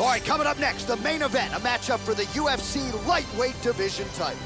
All right, coming up next, the main event, a matchup for the UFC lightweight division title.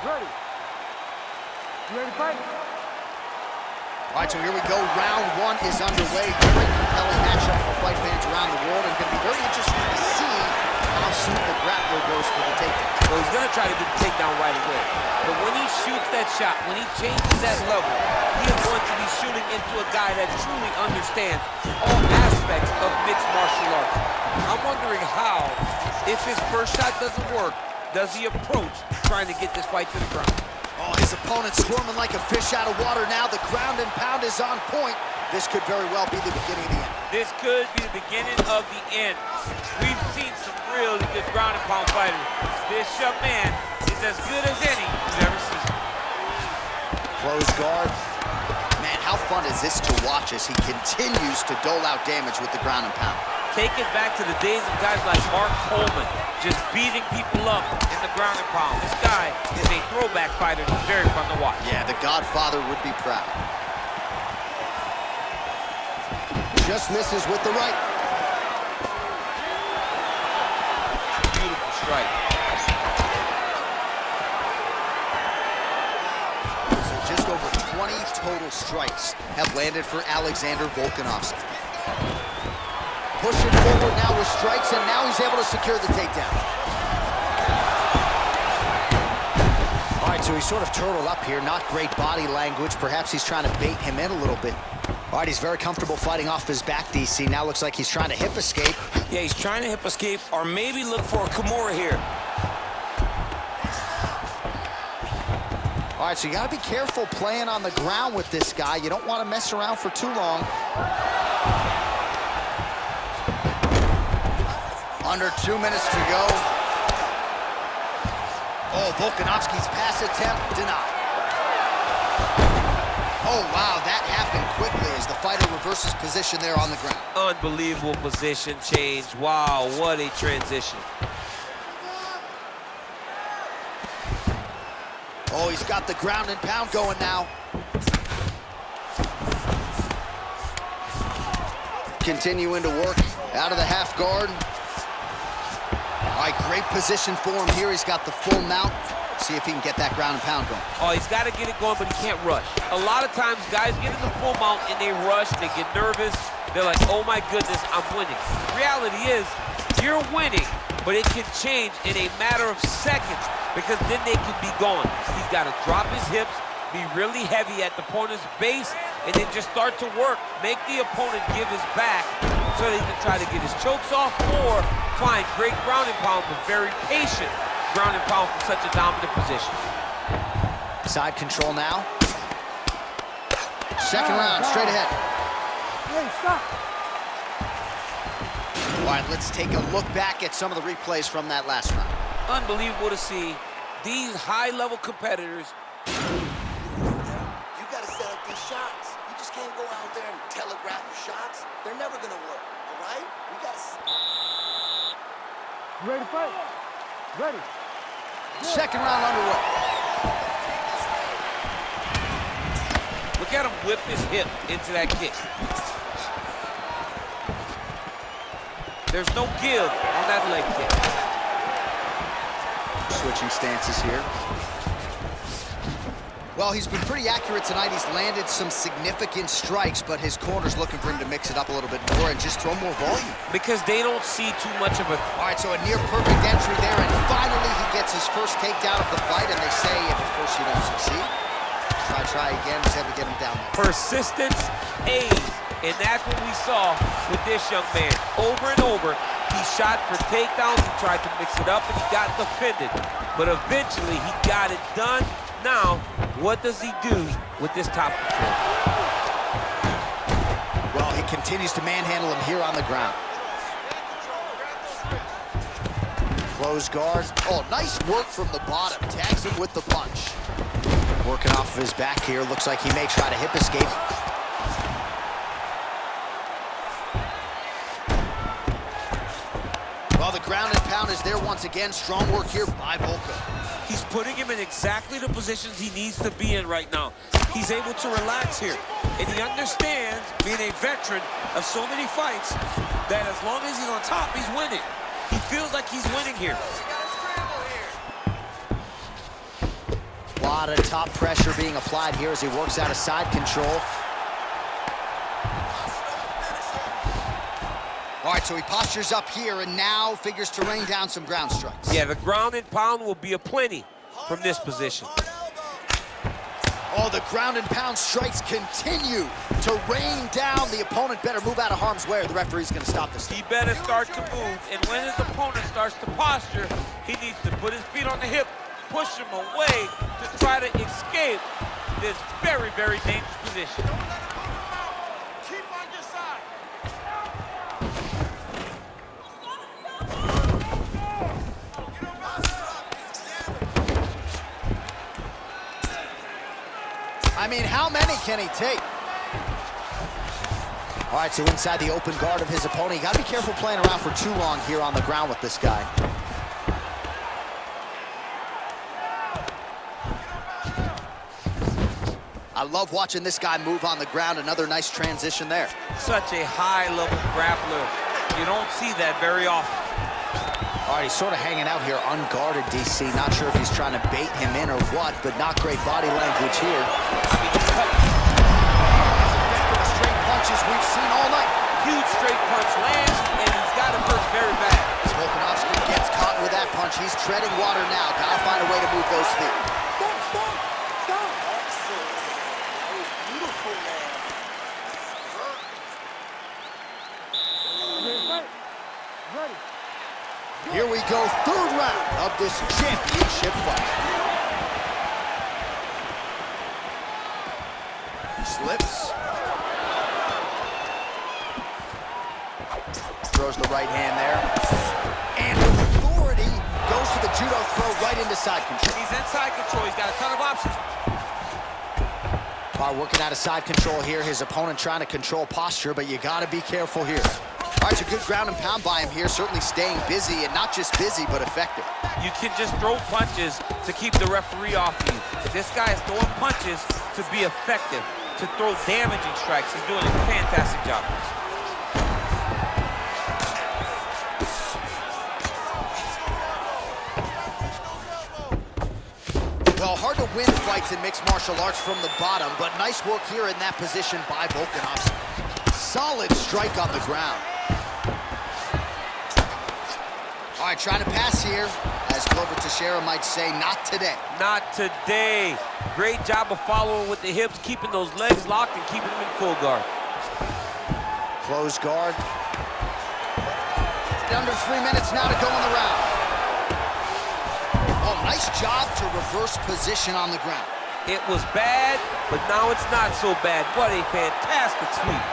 Ready? You ready to fight? All right, so here we go. Round one is underway. Great compelling matchup for fight fans around the world, and going to be very interesting to see how soon the grappler goes for the takedown. Well, he's going to try to get the takedown right away. But when he shoots that shot, when he changes that level, he is going to be shooting into a guy that truly understands all aspects of mixed martial arts. I'm wondering how, if his first shot doesn't work, does he approach trying to get this fight to the ground? Oh, his opponent squirming like a fish out of water now. The ground and pound is on point. This could very well be the beginning of the end. This could be the beginning of the end. We've seen some really good ground and pound fighters. This young man is as good as any you've ever seen. Close guard. Man, how fun is this to watch as he continues to dole out damage with the ground and pound? Take it back to the days of guys like Mark Coleman, just beating people up in the ground and pound. This guy is a throwback fighter that's very fun to watch. Yeah, the Godfather would be proud. Just misses with the right. Beautiful strike. So just over 20 total strikes have landed for Alexander Volkanovski. Pushing forward now with strikes, and now he's able to secure the takedown. All right, so he's sort of turtled up here. Not great body language. Perhaps he's trying to bait him in a little bit. All right, he's very comfortable fighting off his back, DC. Now looks like he's trying to hip escape. Yeah, he's trying to hip escape, or maybe look for a Kimura here. All right, so you got to be careful playing on the ground with this guy. You don't want to mess around for too long. Under 2 minutes to go. Oh, Volkanovski's pass attempt denied. Oh, wow, that happened quickly as the fighter reverses position there on the ground. Unbelievable position change. Wow, what a transition. Oh, he's got the ground and pound going now. Continuing to work out of the half guard. All right, great position for him here. He's got the full mount. See if he can get that ground and pound going. Oh, he's got to get it going, but he can't rush. A lot of times, guys get in the full mount and they rush, they get nervous. They're like, oh my goodness, I'm winning. The reality is, you're winning, but it can change in a matter of seconds because then they can be gone. He's got to drop his hips, be really heavy at the opponent's base, and then just start to work. Make the opponent give his back so that he can try to get his chokes off or find great ground and pound, but very patient ground and pound from such a dominant position. Side control now. Second round, straight ahead. Hey, stop. All right, let's take a look back at some of the replays from that last round. Unbelievable to see these high-level competitors. You gotta set up these shots. You just can't go out there and telegraph your shots. They're never gonna work, all right? We gotta... You ready to fight? Ready. Second round underway. Look at him whip his hip into that kick. There's no give on that leg kick. Switching stances here. Well, he's been pretty accurate tonight. He's landed some significant strikes, but his corner's looking for him to mix it up a little bit more and just throw more volume. Because they don't see too much of a... All right, so a near-perfect entry there, and finally he gets his first takedown of the fight, and they say if at first you don't succeed, try again, he's able to get him down there. Persistence pays, and that's what we saw with this young man. Over and over, he shot for takedowns, he tried to mix it up, and he got defended. But eventually, he got it done. Now, what does he do with this top control? Well, he continues to manhandle him here on the ground. Close guard. Oh, nice work from the bottom. Tags him with the punch. Working off of his back here. Looks like he may try to hip escape. Well, the ground and pound is there once again. Strong work here by Volka. He's putting him in exactly the positions he needs to be in right now. He's able to relax here, and he understands, being a veteran of so many fights, that as long as he's on top, he's winning. He feels like he's winning here. A lot of top pressure being applied here as he works out of side control. All right, so he postures up here and now figures to rain down some ground strikes. Yeah, the ground and pound will be aplenty from this position. Oh, the ground and pound strikes continue to rain down. The opponent better move out of harm's way or the referee's gonna stop this. He better start to move, and when his opponent starts to posture, he needs to put his feet on the hip, push him away to try to escape this very, very dangerous position. Keep on your side. I mean, how many can he take? All right, so inside the open guard of his opponent. You gotta be careful playing around for too long here on the ground with this guy. I love watching this guy move on the ground. Another nice transition there. Such a high-level grappler. You don't see that very often. All right, he's sort of hanging out here unguarded, DC. Not sure if he's trying to bait him in or what, but not great body language here. Effective straight punches we've seen all night. Huge straight punch lands, and he's got him hurt very bad. Volkanovski gets caught with that punch. He's treading water now. Gotta find a way to move those feet. Stop, stop, stop. Excellent. That was beautiful, man. Ready, fight. Ready. Here we go, third round of this championship fight. Slips. Throws the right hand there. And with authority, goes to the judo throw right into side control. He's in side control. He's got a ton of options. Working out of side control here. His opponent trying to control posture, but you gotta be careful here. All right, so good ground and pound by him here, certainly staying busy, and not just busy, but effective. You can just throw punches to keep the referee off you. This guy is throwing punches to be effective, to throw damaging strikes. He's doing a fantastic job. Well, hard to win fights in mixed martial arts from the bottom, but nice work here in that position by Volkanovski. Solid strike on the ground. All right, trying to pass here. As Glover Teixeira might say, not today. Not today. Great job of following with the hips, keeping those legs locked and keeping them in full guard. Close guard. Under 3 minutes now to go in the round. Oh, nice job to reverse position on the ground. It was bad, but now it's not so bad. What a fantastic sweep.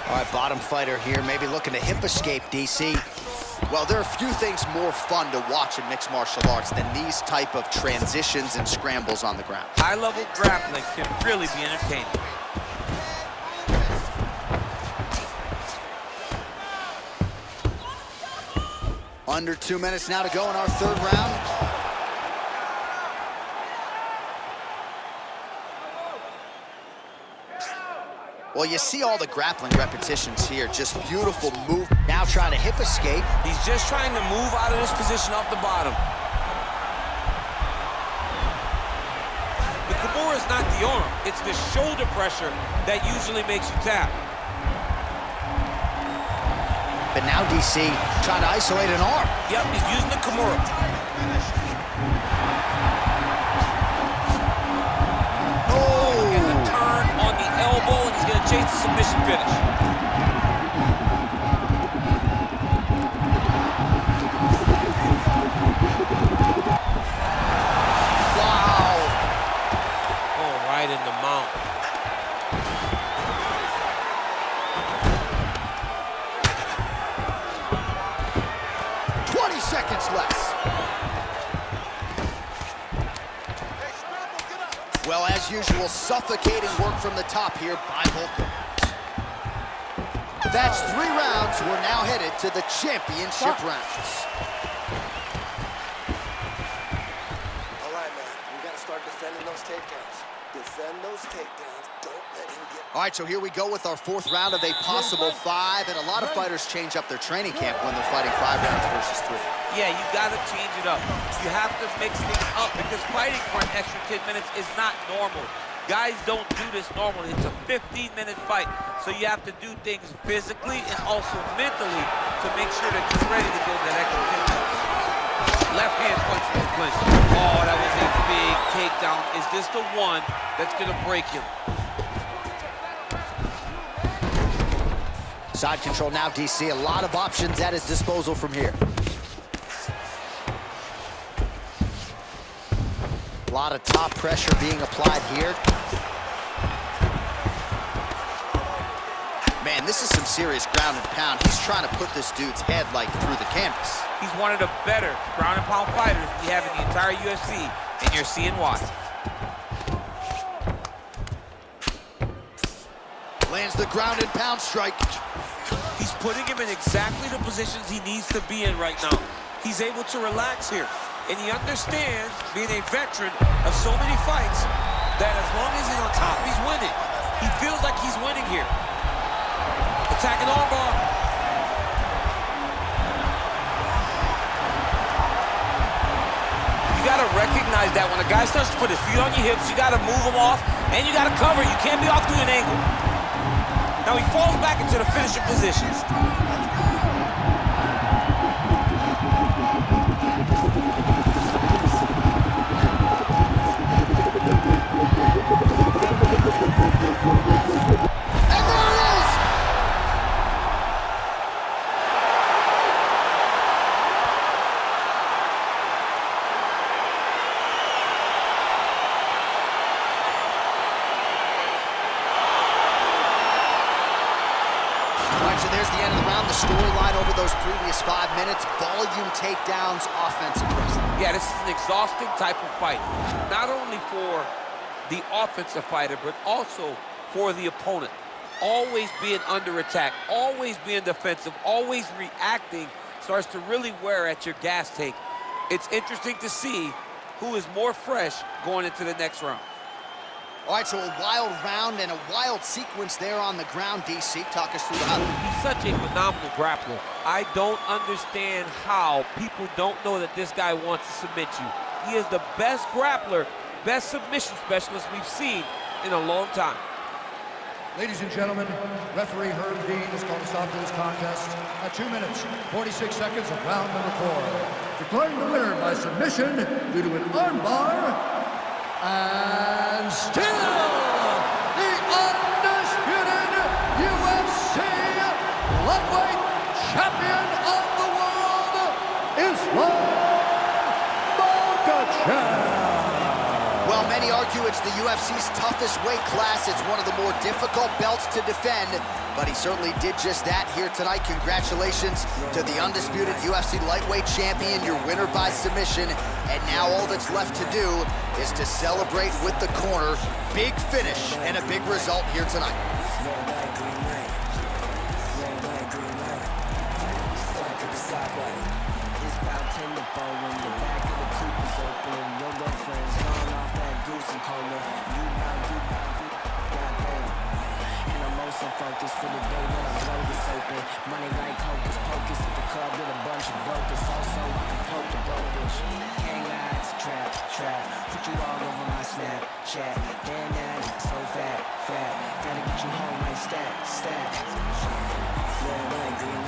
All right, bottom fighter here, maybe looking to hip escape, DC. Well, there are a few things more fun to watch in mixed martial arts than these type of transitions and scrambles on the ground. High-level grappling can really be entertaining. Under 2 minutes now to go in our third round. Well, you see all the grappling repetitions here. Just beautiful move. Now trying to hip escape. He's just trying to move out of this position off the bottom. The Kimura is not the arm. It's the shoulder pressure that usually makes you tap. But now DC trying to isolate an arm. Yep, he's using the Kimura. Elbow, and he's going to chase the submission finish. Wow. Oh, right in the mount. Seconds left. Well, as usual, suffocating work from the top here by Volka. That's 3 rounds. We're now headed to the championship rounds. All right, man. We got to start defending those takedowns. Defend those takedowns. Don't let him get... All right, so here we go with our 4th round of a possible 5, and a lot of fighters change up their training camp when they're fighting 5 rounds versus 3. Yeah, you gotta change it up. You have to mix things up because fighting for an extra 10 minutes is not normal. Guys don't do this normally. It's a 15-minute fight, so you have to do things physically and also mentally to make sure that you're ready to go that extra 10 minutes. Left hand punch from the clinch. Oh, that was a big takedown. Is this the one that's gonna break him? Side control now, DC. A lot of options at his disposal from here. A lot of top pressure being applied here. Man, this is some serious ground and pound. He's trying to put this dude's head like through the canvas. He's one of the better ground and pound fighters we have in the entire UFC, and you're seeing why. Lands the ground and pound strike. He's putting him in exactly the positions he needs to be in right now. He's able to relax here. And he understands, being a veteran of so many fights, that as long as he's on top, he's winning. He feels like he's winning here. Attacking armbar. You gotta recognize that when a guy starts to put his feet on your hips, you gotta move him off, and you gotta cover. You can't be off to an angle. Now he falls back into the finishing position. So there's the end of the round. The storyline over those previous 5 minutes, volume takedowns, offensive wrestling. Yeah, this is an exhausting type of fight. Not only for the offensive fighter, but also for the opponent. Always being under attack, always being defensive, always reacting starts to really wear at your gas tank. It's interesting to see who is more fresh going into the next round. All right, so a wild round and a wild sequence there on the ground, DC. Talk us through the highlight. He's such a phenomenal grappler. I don't understand how people don't know that this guy wants to submit you. He is the best grappler, best submission specialist we've seen in a long time. Ladies and gentlemen, referee Herb Dean is going to stop this contest at 2 minutes, 46 seconds of round number 4. Declaring the winner by submission due to an armbar, and still the undisputed UFC lightweight champion of the world is Makhachev. Well, many argue it's the UFC's toughest weight class. It's one of the more difficult belts to defend, but he certainly did just that here tonight. Congratulations to the undisputed UFC lightweight champion, your winner by submission. And now all that's left to do is to celebrate with the corner. Big finish and a big result here tonight. Focus for the day when I blow this open. Money like hocus pocus at the club with a bunch of brokers. Also, I can poke the brokerage. Hang eyes, trap. Put you all over my Snapchat. Damn that, so fat. Gotta get you home like stat. Red, white, green,